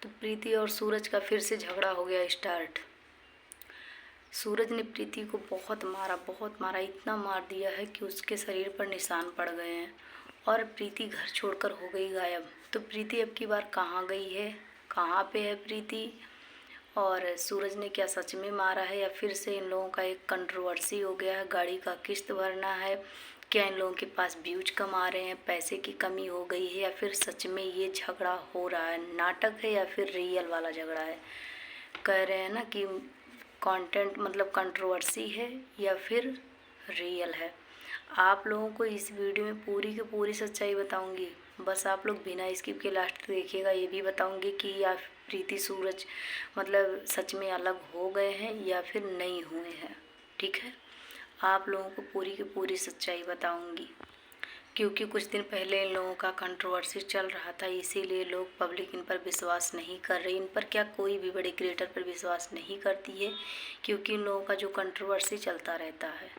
तो प्रीति और सूरज का फिर से झगड़ा हो गया स्टार्ट। सूरज ने प्रीति को बहुत मारा, इतना मार दिया है कि उसके शरीर पर निशान पड़ गए हैं और प्रीति घर छोड़कर हो गई गायब। तो प्रीति अब की बार कहाँ गई है, कहाँ पे है प्रीति, और सूरज ने क्या सच में मारा है या फिर से इन लोगों का एक कंट्रोवर्सी हो गया है, गाड़ी का किस्त भरना है, क्या इन लोगों के पास व्यूज कम आ रहे हैं, पैसे की कमी हो गई है, या फिर सच में ये झगड़ा हो रहा है, नाटक है या फिर रियल वाला झगड़ा है। कह रहे हैं ना कि कंटेंट मतलब कंट्रोवर्सी है या फिर रियल है। आप लोगों को इस वीडियो में पूरी की पूरी सच्चाई बताऊंगी, बस आप लोग बिना स्किप के लास्ट तक देखिएगा। ये भी बताऊंगी कि या प्रीति सूरज मतलब सच में अलग हो गए हैं या फिर नहीं हुए हैं, ठीक है। आप लोगों को पूरी की पूरी सच्चाई बताऊंगी, क्योंकि कुछ दिन पहले इन लोगों का कंट्रोवर्सी चल रहा था, इसीलिए लोग पब्लिक इन पर विश्वास नहीं कर रही। इन पर क्या कोई भी बड़े क्रिएटर पर विश्वास नहीं करती है, क्योंकि इन लोगों का जो कंट्रोवर्सी चलता रहता है।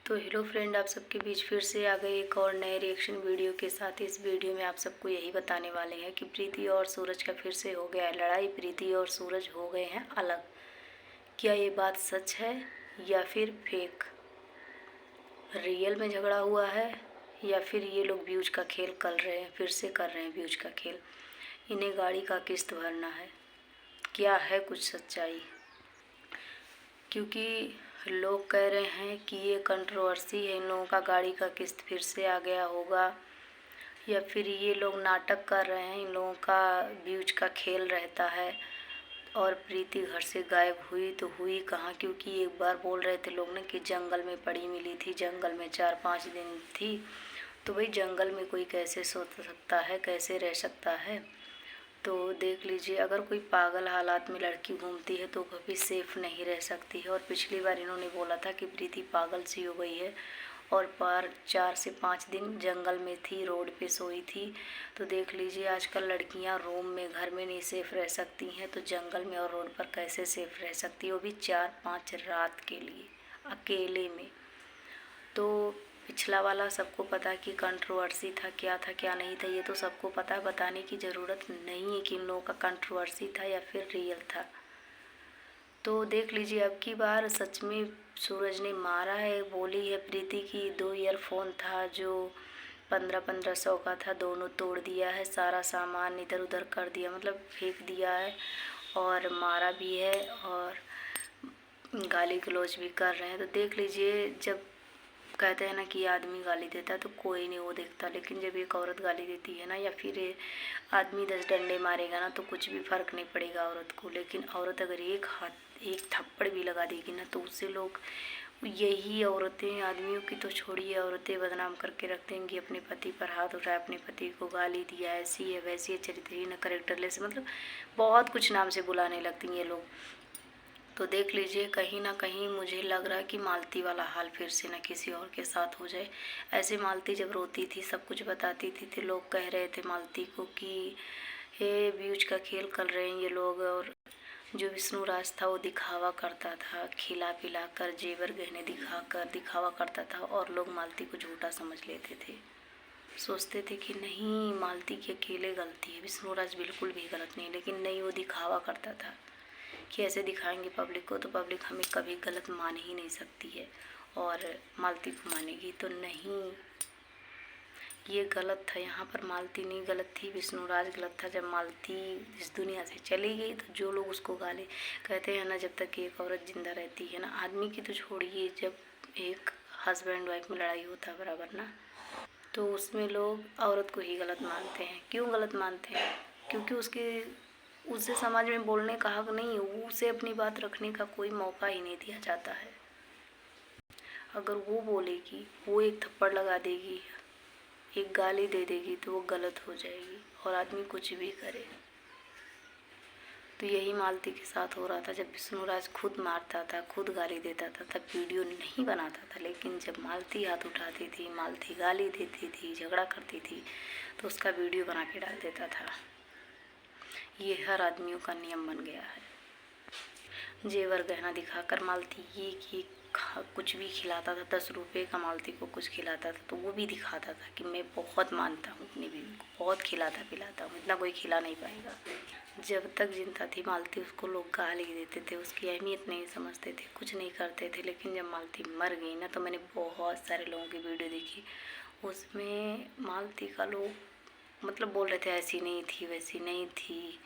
तो हेलो फ्रेंड, आप सबके बीच फिर से आ गए एक और नए रिएक्शन वीडियो के साथ। इस वीडियो में आप सबको यही बताने वाले हैं कि प्रीति और सूरज का फिर से हो गया है लड़ाई, प्रीति और सूरज हो गए हैं अलग। क्या ये बात सच है या फिर फेक, रियल में झगड़ा हुआ है या फिर ये लोग व्यूज का खेल कर रहे हैं, फिर से कर रहे हैं व्यूज का खेल। इन्हें गाड़ी का किस्त भरना है, क्या है कुछ सच्चाई, क्योंकि लोग कह रहे हैं कि ये कंट्रोवर्सी है, इन लोगों का गाड़ी का किस्त फिर से आ गया होगा, या फिर ये लोग नाटक कर रहे हैं, इन लोगों का व्यूज का खेल रहता है। और प्रीति घर से गायब हुई तो हुई कहाँ, क्योंकि एक बार बोल रहे थे लोग ने कि जंगल में पड़ी मिली थी, जंगल में 4-5 दिन थी। तो भाई जंगल में कोई कैसे सो सकता है, कैसे रह सकता है। तो देख लीजिए, अगर कोई पागल हालात में लड़की घूमती है तो कभी सेफ़ नहीं रह सकती है। और पिछली बार इन्होंने बोला था कि प्रीति पागल सी हो गई है और 4 से 5 दिन जंगल में थी, रोड पे सोई थी। तो देख लीजिए, आजकल लड़कियां रूम में घर में नहीं सेफ़ रह सकती हैं, तो जंगल में और रोड पर कैसे सेफ़ रह सकती है, वो भी 4-5 रात के लिए अकेले में। तो पिछला वाला सबको पता कि कंट्रोवर्सी था, क्या था क्या नहीं था, ये तो सबको पता है, बताने की ज़रूरत नहीं है कि इन लोगों का कंट्रोवर्सी था या फिर रियल था। तो देख लीजिए, अब की बार सच में सूरज ने मारा है। बोली है प्रीति की 2 ईयरफोन था जो 1500 का था, दोनों तोड़ दिया है, सारा सामान इधर उधर कर दिया, मतलब फेंक दिया है, और मारा भी है और गाली गलौज भी कर रहे हैं। तो देख लीजिए, जब कहते हैं ना कि आदमी गाली देता है तो कोई नहीं वो देखता, लेकिन जब एक औरत गाली देती है ना, या फिर आदमी 10 डंडे मारेगा ना, तो कुछ भी फ़र्क नहीं पड़ेगा औरत को। लेकिन औरत अगर एक थप्पड़ भी लगा देगी ना, तो उससे लोग, यही औरतें, आदमियों की तो छोड़िए, औरतें बदनाम करके रख देंगी, अपने पति पर हाथ उठाया, अपने पति को गाली दिया, ऐसी है वैसी है, चरित्रहीन, कैरेक्टरलेस, मतलब बहुत कुछ नाम से बुलाने लगती हैं ये लोग। तो देख लीजिए, कहीं ना कहीं मुझे लग रहा है कि मालती वाला हाल फिर से ना किसी और के साथ हो जाए। ऐसे मालती जब रोती थी, सब कुछ बताती थी, तो लोग कह रहे थे मालती को कि हे व्यूज का खेल कर रहे हैं ये लोग। और जो विष्णु राज था वो दिखावा करता था, खिला पिला कर, जेवर गहने दिखावा करता था, और लोग मालती को झूठा समझ लेते थे, सोचते थे कि नहीं मालती की अकेले गलती है, विष्णु राज बिल्कुल भी गलत नहीं। लेकिन नहीं, वो दिखावा करता था कि ऐसे दिखाएंगे पब्लिक को तो पब्लिक हमें कभी गलत मान ही नहीं सकती है, और मालती को मानेगी तो नहीं, ये गलत था। यहाँ पर मालती नहीं गलत थी, विष्णुराज गलत था। जब मालती इस दुनिया से चली गई तो जो लोग उसको गाली, कहते हैं ना, जब तक एक औरत जिंदा रहती है ना, आदमी की तो छोड़िए, जब एक हस्बैंड वाइफ में लड़ाई होता है बराबर ना, तो उसमें लोग औरत को ही गलत मानते हैं। क्यों गलत मानते हैं? क्योंकि उसे समाज में बोलने का हक नहीं है, उसे अपनी बात रखने का कोई मौका ही नहीं दिया जाता है। अगर वो बोलेगी, वो एक थप्पड़ लगा देगी, एक गाली दे देगी, तो वो गलत हो जाएगी, और आदमी कुछ भी करे। तो यही मालती के साथ हो रहा था। जब विष्णुराज खुद मारता था, खुद गाली देता था, तब वीडियो नहीं बनाता था। लेकिन जब मालती हाथ उठाती थी, मालती गाली देती थी, झगड़ा करती थी, तो उसका वीडियो बना के डाल देता था। ये हर आदमियों का नियम बन गया है। जेवर गहना दिखाकर मालती ये कुछ भी खिलाता था, 10 रुपये का मालती को कुछ खिलाता था तो वो भी दिखाता था कि मैं बहुत मानता हूँ अपनी बीवी को, बहुत खिलाता पिलाता हूँ, इतना कोई खिला नहीं पाएगा। जब तक जिंदा थी मालती उसको लोग गाली देते थे, उसकी अहमियत नहीं समझते थे, कुछ नहीं करते थे। लेकिन जब मालती मर गई ना तो मैंने बहुत सारे लोगों की वीडियो देखी, उसमें मालती का लोग मतलब बोल रहे थे ऐसी नहीं थी वैसी नहीं थी।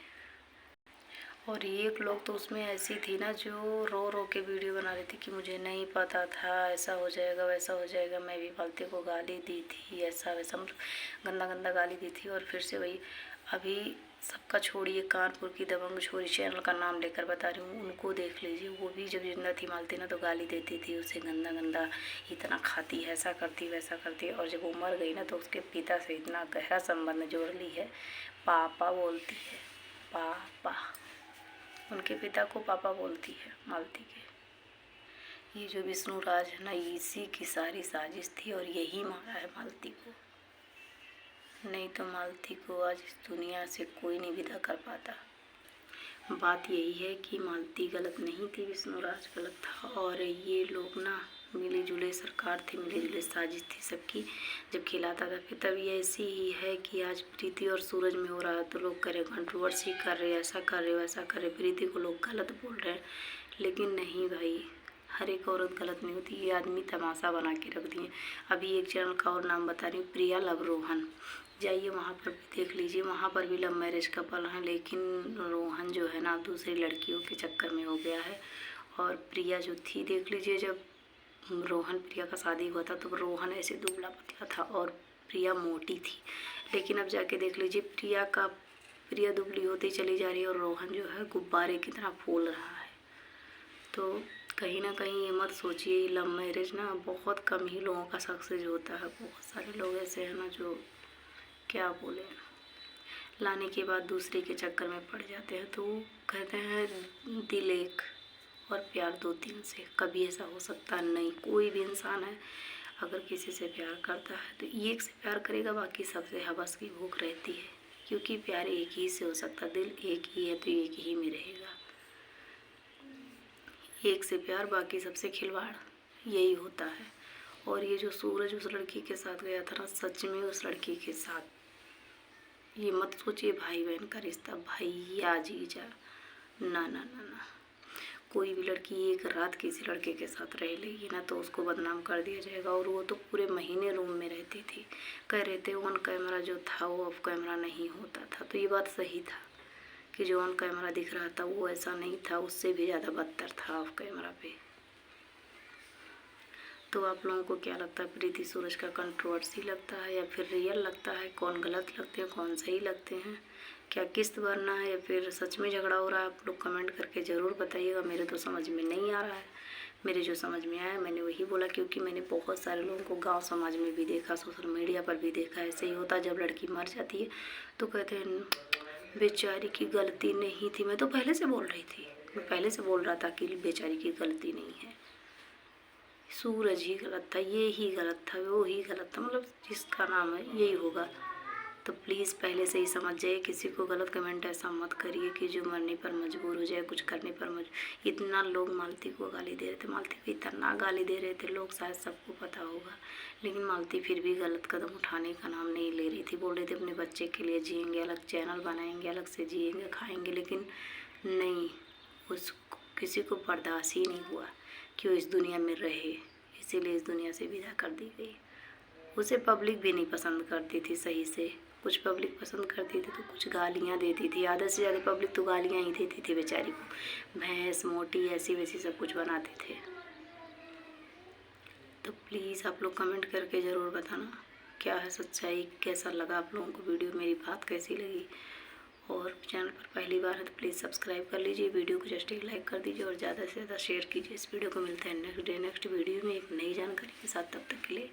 और एक लोग तो उसमें ऐसी थी ना जो रो रो के वीडियो बना रही थी कि मुझे नहीं पता था ऐसा हो जाएगा वैसा हो जाएगा, मैं भी मालती को गाली दी थी, ऐसा वैसा मतलब गंदा गंदा गाली दी थी। और फिर से वही अभी सबका छोड़िए, कानपुर की दबंग छोरी चैनल का नाम लेकर बता रही हूँ, उनको देख लीजिए। वो भी जब जिंदा थी मालती ना तो गाली देती थी उसे, गंदा गंदा, इतना खाती है, ऐसा करती वैसा करती। और जब वो मर गई ना तो उसके पिता से इतना गहरा संबंध जोड़ ली है, पापा बोलती है, पापा, उनके पिता को पापा बोलती है मालती के। ये जो विष्णु राज है ना, इसी की सारी साजिश थी और यही मारा है मालती को, नहीं तो मालती को आज इस दुनिया से कोई नहीं विदा कर पाता। बात यही है कि मालती गलत नहीं थी, विष्णु राज गलत था। और ये लोग ना मिली जुले सरकार थी, मिली जुले साजिश थी सबकी। जब खिलाता था फिर तब ये ऐसी ही है कि आज प्रीति और सूरज में हो रहा है तो लोग करे कंट्रोवर्सी कर रहे, ऐसा कर रहे वैसा कर रहे, प्रीति को लोग गलत बोल रहे हैं। लेकिन नहीं भाई, हर एक औरत गलत नहीं होती, ये आदमी तमाशा बना के रख दिए। अभी एक चैनल का और नाम बता रही हूँ, प्रिया लव रोहन, जाइए वहाँ पर भी देख लीजिए, वहाँ पर भी लव मैरिज कपल हैं। लेकिन रोहन जो है ना दूसरी लड़कियों के चक्कर में हो गया है। और प्रिया जो थी देख लीजिए, जब रोहन प्रिया का शादी हुआ था तो रोहन ऐसे दुबला पतला था और प्रिया मोटी थी। लेकिन अब जाके देख लीजिए प्रिया दुबली होती चली जा रही है और रोहन जो है गुब्बारे की तरह फूल रहा है। तो कहीं ना कहीं ये मत सोचिए, लव मैरिज ना बहुत कम ही लोगों का सक्सेस होता है। बहुत सारे लोग ऐसे हैं ना जो क्या बोले, लाने के बाद दूसरे के चक्कर में पड़ जाते हैं। तो कहते हैं दिल एक और प्यार दो तीन से, कभी ऐसा हो सकता नहीं। कोई भी इंसान है अगर किसी से प्यार करता है तो एक से प्यार करेगा, बाकी सबसे हवस की भूख रहती है, क्योंकि प्यार एक ही से हो सकता, दिल एक ही है तो एक ही में रहेगा। एक से प्यार, बाकी सबसे खिलवाड़, यही होता है। और ये जो सूरज उस लड़की के साथ गया था ना, सच में उस लड़की के साथ, ये मत सोचिए भाई बहन का रिश्ता, भैया जीजा, ना ना ना ना। कोई भी लड़की एक रात किसी लड़के के साथ रह लेगी ना तो उसको बदनाम कर दिया जाएगा। और वो तो पूरे महीने रूम में रहती थी, कह रहे थे ऑन कैमरा जो था वो ऑफ कैमरा नहीं होता था। तो ये बात सही था कि जो ऑन कैमरा दिख रहा था वो ऐसा नहीं था, उससे भी ज़्यादा बदतर था ऑफ कैमरा पे। तो आप लोगों को क्या लगता है, प्रीति सूरज का कंट्रोवर्सी लगता है या फिर रियल लगता है? कौन गलत लगते हैं, कौन सही लगते हैं? क्या किस्त भरना है या फिर सच में झगड़ा हो रहा है? आप लोग कमेंट करके ज़रूर बताइएगा। मेरे तो समझ में नहीं आ रहा है, मेरे जो समझ में आया मैंने वही बोला, क्योंकि मैंने बहुत सारे लोगों को गांव समाज में भी देखा, सोशल मीडिया पर भी देखा। ऐसे ही होता, जब लड़की मर जाती है तो कहते हैं बेचारी की गलती नहीं थी। मैं तो पहले से बोल रही थी, मैं पहले से बोल रहा था कि बेचारी की गलती नहीं है, सूरज ही गलत था, ये ही गलत था, वो ही गलत था, मतलब जिसका नाम है यही होगा। तो प्लीज़ पहले से ही समझ जाइए, किसी को गलत कमेंट ऐसा मत करिए कि जो मरने पर मजबूर हो जाए, कुछ करने पर मजबूर। इतना लोग मालती को गाली दे रहे थे, मालती को इतना गाली दे रहे थे लोग, शायद सबको पता होगा। लेकिन मालती फिर भी गलत कदम उठाने का नाम नहीं ले रही थी। बोल रहे थे अपने बच्चे के लिए जिएंगे, अलग चैनल बनाएंगे, अलग से जिएंगे खाएंगे, लेकिन नहीं, उसको किसी को बर्दाश्त ही नहीं हुआ कि वो इस दुनिया में रहे, इसीलिए इस दुनिया से विदा कर दी गई। उसे पब्लिक भी नहीं पसंद करती थी सही से, कुछ पब्लिक पसंद करती थी तो कुछ गालियाँ देती थी। आधे से ज़्यादा पब्लिक तो गालियाँ ही देती थी बेचारी को, भैंस मोटी ऐसी वैसी सब कुछ बनाते थे। तो प्लीज़ आप लोग कमेंट करके ज़रूर बताना क्या है सच्चाई, कैसा लगा आप लोगों को वीडियो, मेरी बात कैसी लगी। और चैनल पर पहली बार है तो प्लीज़ सब्सक्राइब कर लीजिए, वीडियो को जस्ट एक लाइक कर दीजिए और ज़्यादा से ज़्यादा शेयर कीजिए इस वीडियो को। मिलते हैं नेक्स्ट वीडियो में एक नई जानकारी के साथ, तब तक के लिए